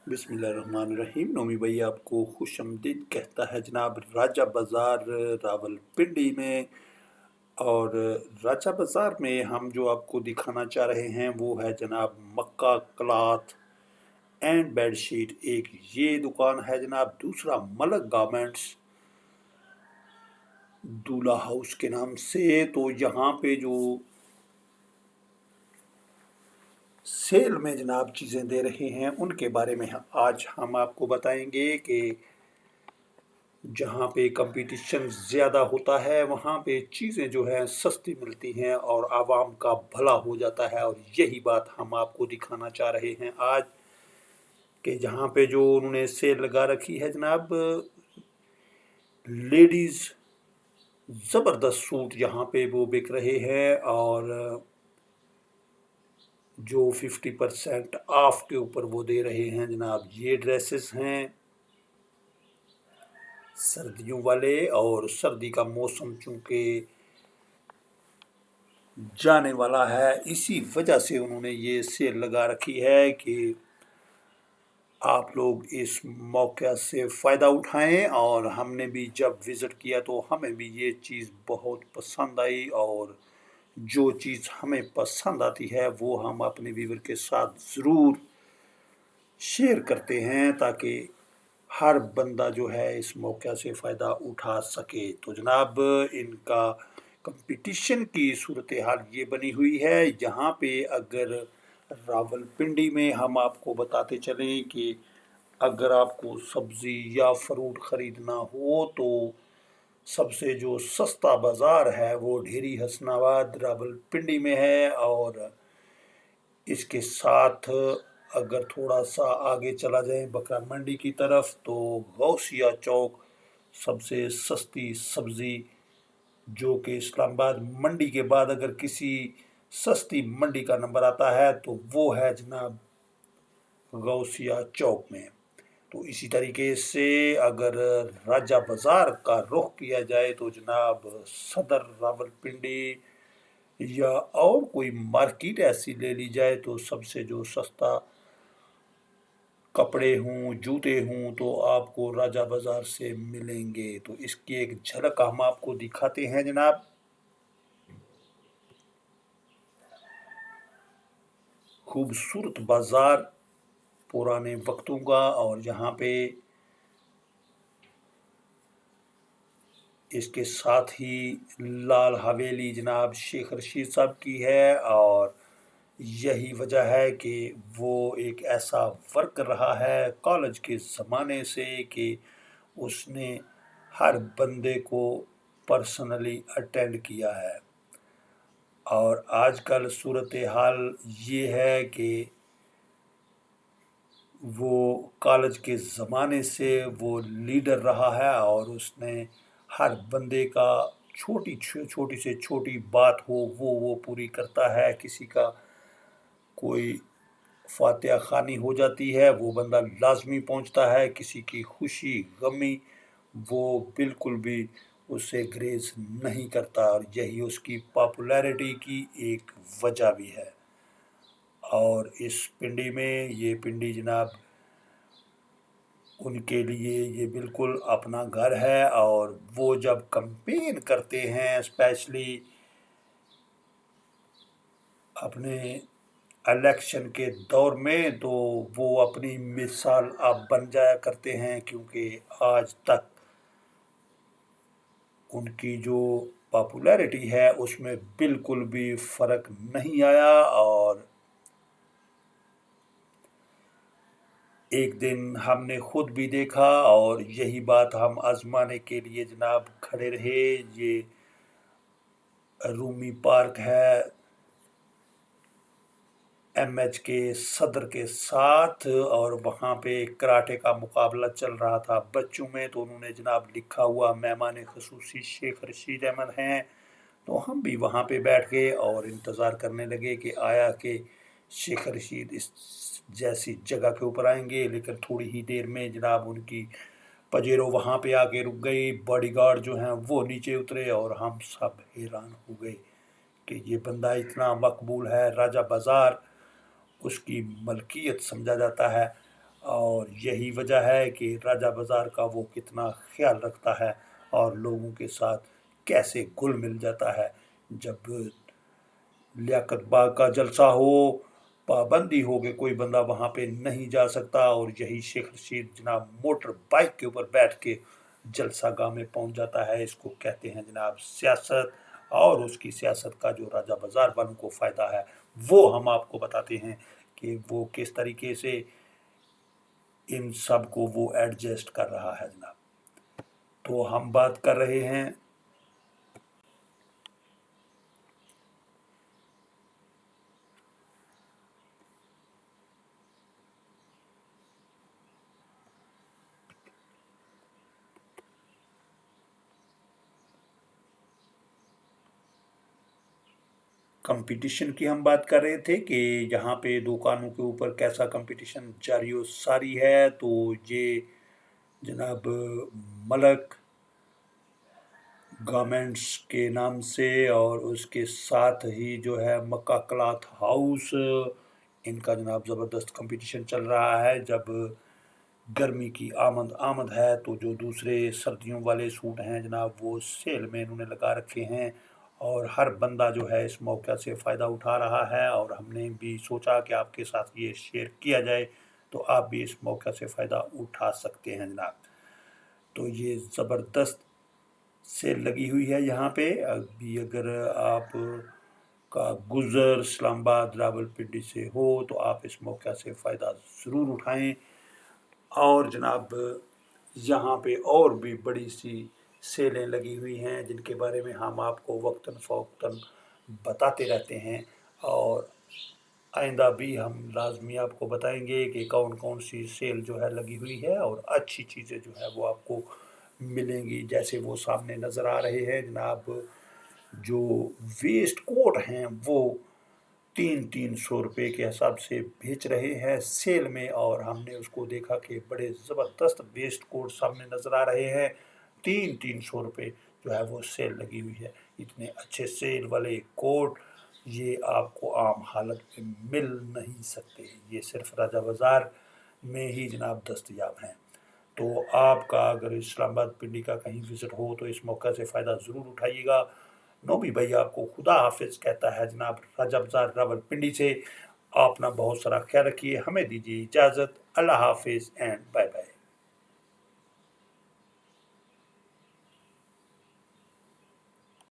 बिस्मिल्लाहिर्रहमानिर्रहीम। नोमी भाई आपको खुशामदीद कहता है जनाब राजा बाज़ार रावलपिंडी में। और राजा बाज़ार में हम जो आपको दिखाना चाह रहे हैं वो है जनाब मक्का क्लॉथ एंड बेडशीट। एक ये दुकान है जनाब, दूसरा मलक गारमेंट्स दूल्हा हाउस के नाम से। तो यहाँ पे जो सेल में जनाब चीज़ें दे रहे हैं उनके बारे में आज हम आपको बताएंगे कि जहाँ पे कंपटीशन ज़्यादा होता है वहाँ पे चीज़ें जो हैं सस्ती मिलती हैं और आवाम का भला हो जाता है। और यही बात हम आपको दिखाना चाह रहे हैं आज कि जहाँ पे जो उन्होंने सेल लगा रखी है जनाब, लेडीज़ ज़बरदस्त सूट यहाँ पे वो बिक रहे हैं। और जो 50% ऑफ के ऊपर वो दे रहे हैं जनाब, ये ड्रेसेस हैं सर्दियों वाले। और सर्दी का मौसम चूँकि जाने वाला है, इसी वजह से उन्होंने ये सेल लगा रखी है कि आप लोग इस मौके से फ़ायदा उठाएं। और हमने भी जब विज़िट किया तो हमें भी ये चीज़ बहुत पसंद आई। और जो चीज़ हमें पसंद आती है वो हम अपने व्यूअर के साथ ज़रूर शेयर करते हैं ताकि हर बंदा जो है इस मौके से फ़ायदा उठा सके। तो जनाब इनका कंपटीशन की सूरत हाल ये बनी हुई है। यहाँ पे अगर रावलपिंडी में हम आपको बताते चलें कि अगर आपको सब्ज़ी या फ्रूट ख़रीदना हो तो सबसे जो सस्ता बाज़ार है वो ढेरी हसनाबाद रावलपिंडी में है। और इसके साथ अगर थोड़ा सा आगे चला जाए बकरा मंडी की तरफ तो गौसिया चौक सबसे सस्ती सब्ज़ी, जो कि इस्लामाबाद मंडी के बाद अगर किसी सस्ती मंडी का नंबर आता है तो वो है जनाब गौसिया चौक में। तो इसी तरीके से अगर राजा बाज़ार का रुख किया जाए तो जनाब सदर रावलपिंडी या और कोई मार्केट ऐसी ले ली जाए तो सबसे जो सस्ता कपड़े हों जूते हों तो आपको राजा बाज़ार से मिलेंगे। तो इसकी एक झलक हम आपको दिखाते हैं जनाब। खूबसूरत बाज़ार पुराने वक्तों का। और यहाँ पे इसके साथ ही लाल हवेली जनाब शेख रशीद साहब की है। और यही वजह है कि वो एक ऐसा वर्क रहा है कॉलेज के ज़माने से कि उसने हर बंदे को पर्सनली अटेंड किया है। और आजकल सूरत हाल ये है कि वो कॉलेज के ज़माने से वो लीडर रहा है और उसने हर बंदे का छोटी से छोटी बात हो वो पूरी करता है। किसी का कोई फातिहा खानी हो जाती है वो बंदा लाजमी पहुंचता है, किसी की खुशी गमी वो बिल्कुल भी उससे ग्रेस नहीं करता। और यही उसकी पॉपुलैरिटी की एक वजह भी है। और इस पिंडी में ये पिंडी जनाब उनके लिए ये बिल्कुल अपना घर है। और वो जब कैंपेन करते हैं स्पेशली अपने इलेक्शन के दौर में तो वो अपनी मिसाल आप बन जाया करते हैं, क्योंकि आज तक उनकी जो पॉपुलैरिटी है उसमें बिल्कुल भी फ़र्क नहीं आया। और एक दिन हमने खुद भी देखा और यही बात हम आजमाने के लिए जनाब खड़े रहे। ये रूमी पार्क है एमएच के सदर के साथ, और वहाँ पे कराटे का मुकाबला चल रहा था बच्चों में। तो उन्होंने जनाब लिखा हुआ मेहमान खसूसी शेख रशीद अहमद हैं। तो हम भी वहाँ पे बैठ गए और इंतज़ार करने लगे कि आया कि शेख रशीद इस जैसी जगह के ऊपर आएंगे। लेकिन थोड़ी ही देर में जनाब उनकी पजेरो वहाँ पे आके रुक गई, बॉडीगार्ड जो हैं वो नीचे उतरे और हम सब हैरान हो गए कि ये बंदा इतना मकबूल है। राजा बाज़ार उसकी मलकियत समझा जाता है। और यही वजह है कि राजा बाज़ार का वो कितना ख्याल रखता है और लोगों के साथ कैसे घुल मिल जाता है। जब लियाकत बाग का जलसा हो, पाबंदी हो कि कोई बंदा वहाँ पे नहीं जा सकता, और यही शेख रशीद जनाब मोटर बाइक के ऊपर बैठ के जलसा गाह में पहुँच जाता है। इसको कहते हैं जनाब सियासत, और उसकी सियासत का जो राजा बाज़ार वालों को फ़ायदा है वो हम आपको बताते हैं कि वो किस तरीके से इन सब को वो एडजस्ट कर रहा है जनाब। तो हम बात कर रहे हैं कंपटीशन की। हम बात कर रहे थे कि यहाँ पे दुकानों के ऊपर कैसा कंपटीशन जारी और सारी है। तो ये जनाब मलक गारमेंट्स के नाम से, और उसके साथ ही जो है मक्का क्लॉथ हाउस, इनका जनाब ज़बरदस्त कंपटीशन चल रहा है। जब गर्मी की आमद आमद है तो जो दूसरे सर्दियों वाले सूट हैं जनाब वो सेल में इन्होंने लगा रखे हैं, और हर बंदा जो है इस मौके से फ़ायदा उठा रहा है। और हमने भी सोचा कि आपके साथ ये शेयर किया जाए तो आप भी इस मौके से फ़ायदा उठा सकते हैं जनाब। तो ये ज़बरदस्त सेल लगी हुई है यहाँ पे। अभी अगर आप का गुज़र इस्लामाबाद रावलपिंडी से हो तो आप इस मौके से फ़ायदा ज़रूर उठाएं। और जनाब यहाँ पे और भी बड़ी सी सेलें लगी हुई हैं जिनके बारे में हम आपको वक्तन फ़वक्तन बताते रहते हैं, और आइंदा भी हम लाजमी आपको बताएंगे कि कौन कौन सी सेल जो है लगी हुई है, और अच्छी चीज़ें जो है वो आपको मिलेंगी। जैसे वो सामने नज़र आ रहे हैं जनाब, जो वेस्ट कोट हैं वो 300-300 रुपये के हिसाब से बेच रहे हैं सेल में। और हमने उसको देखा कि बड़े ज़बरदस्त वेस्ट कोट सामने नज़र आ रहे हैं। 300-300 रुपये जो है वो सेल लगी हुई है। इतने अच्छे सेल वाले कोट ये आपको आम हालत में मिल नहीं सकते, ये सिर्फ राजा बाज़ार में ही जनाब दस्तयाब हैं। तो आपका अगर इस्लामाबाद पिंडी का कहीं विज़िट हो तो इस मौके से फ़ायदा ज़रूर उठाइएगा। नोबी भाई आपको खुदा हाफिज़ कहता है जनाब राजा बाज़ार रावलपिंडी से। अपना बहुत सारा ख्याल रखिए, हमें दीजिए इजाज़त। अल्लाह हाफिज़ एंड बाय बाय।